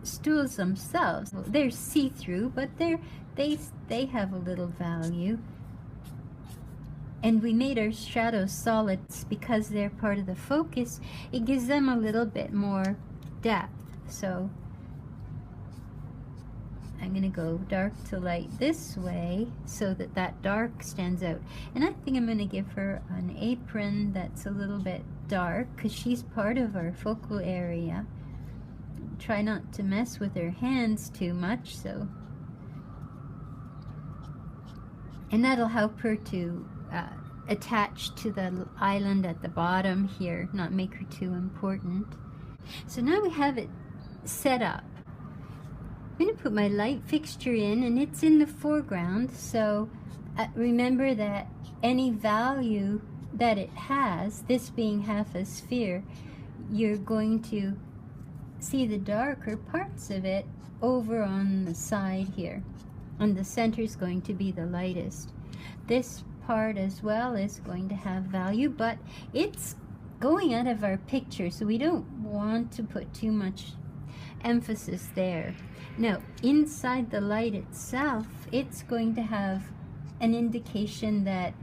stools themselves, they're see-through, but they have a little value. And we made our shadows solids because they're part of the focus. It gives them a little bit more depth. So I'm going to go dark to light this way so that that dark stands out. And I think I'm going to give her an apron that's a little bit dark because she's part of our focal area. Try not to mess with her hands too much, so. And that'll help her to attach to the island at the bottom here, not make her too important. So now we have it set up. I'm going to put my light fixture in, and it's in the foreground, so remember that any value that it has, this being half a sphere, you're going to see the darker parts of it over on the side here, and the center is going to be the lightest. This part as well is going to have value, but it's going out of our picture, so we don't want to put too much emphasis there. Now, inside the light itself, it's going to have an indication that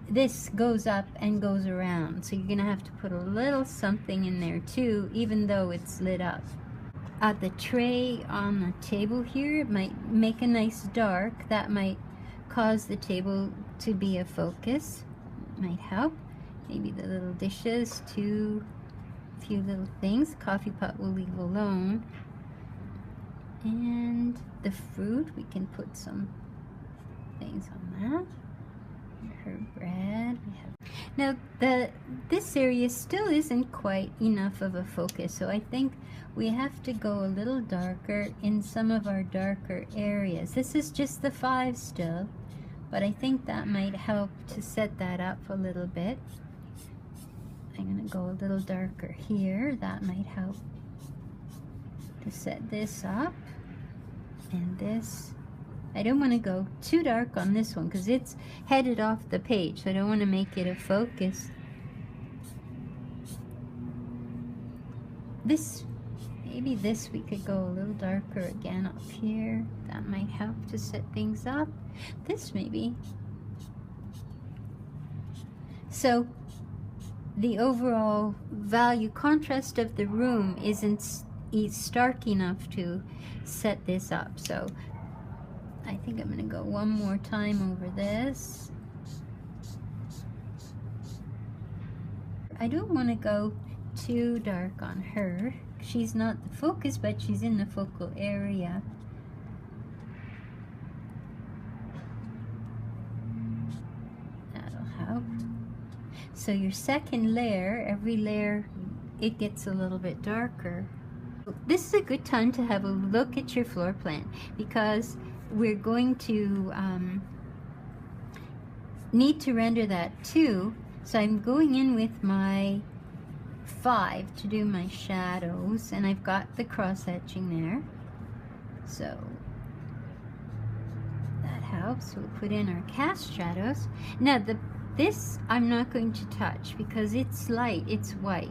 this goes up and goes around, so you're going to have to put a little something in there too, even though it's lit up. The tray on the table here, it might make a nice dark. That might cause the table to be a focus. It might help. Maybe the little dishes too, a few little things. Coffee pot we'll leave alone. And the fruit, we can put some things on that. Her bread. We have. Now this area still isn't quite enough of a focus, so I think we have to go a little darker in some of our darker areas. This is just the 5 still, but I think that might help to set that up a little bit. I'm going to go a little darker here. That might help to set this up. And this, I don't want to go too dark on this one because it's headed off the page, so I don't want to make it a focus. This, maybe this we could go a little darker again up here. That might help to set things up. This maybe. So the overall value contrast of the room isn't stark enough to set this up. So I think I'm going to go one more time over this. I don't want to go too dark on her. She's not the focus, but she's in the focal area. That'll help. So your second layer, every layer, it gets a little bit darker. This is a good time to have a look at your floor plan because we're going to need to render that too. So I'm going in with my 5 to do my shadows, and I've got the cross hatching there. So that helps. We'll put in our cast shadows. Now this I'm not going to touch because it's light, it's white.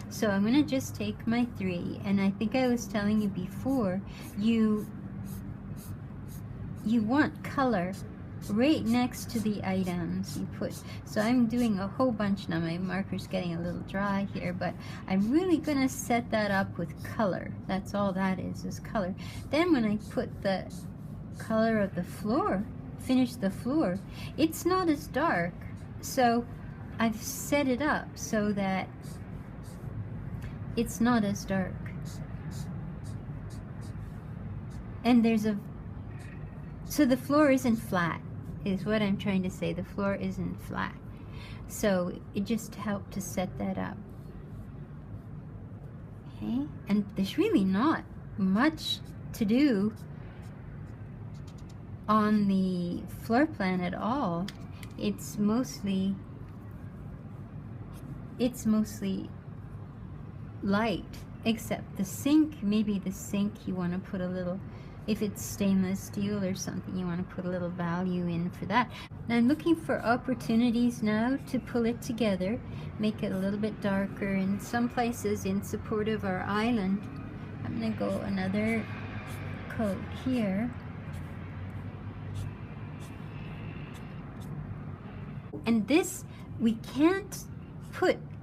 So I'm going to just take my 3, and I think I was telling you before, you want color right next to the items you put. So I'm doing a whole bunch now. My marker's getting a little dry here, but I'm really going to set that up with color. That's all that is color. Then when I put the color of the floor, finish the floor, it's not as dark. So I've set it up so that it's not as dark. And so the floor isn't flat, is what I'm trying to say. The floor isn't flat. So it just helped to set that up. Okay, and there's really not much to do on the floor plan at all. It's mostly light, except the sink. Maybe the sink you want to put a little, if it's stainless steel or something, you want to put a little value in for that. Now I'm looking for opportunities now to pull it together, make it a little bit darker in some places in support of our island. I'm gonna go another coat here. And this, we can't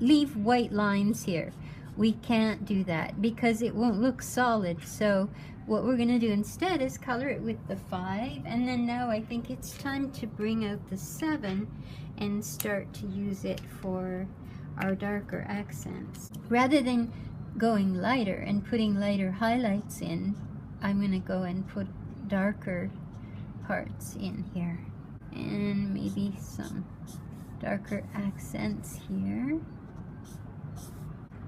leave white lines here. We can't do that because it won't look solid. So what we're gonna do instead is color it with the 5, and then now I think it's time to bring out the 7 and start to use it for our darker accents. Rather than going lighter and putting lighter highlights in, I'm gonna go and put darker parts in here. And maybe some darker accents here.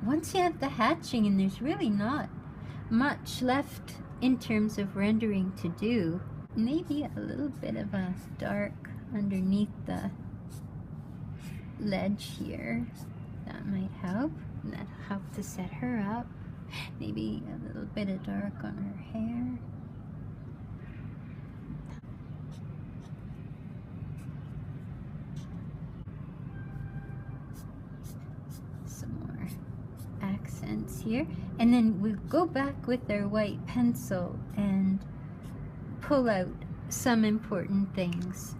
Once you have the hatching and there's really not much left in terms of rendering to do, maybe a little bit of a dark underneath the ledge here. That might help. That'll help to set her up. Maybe a little bit of dark on her hair. Some more accents here. And then we'll go back with our white pencil and pull out some important things.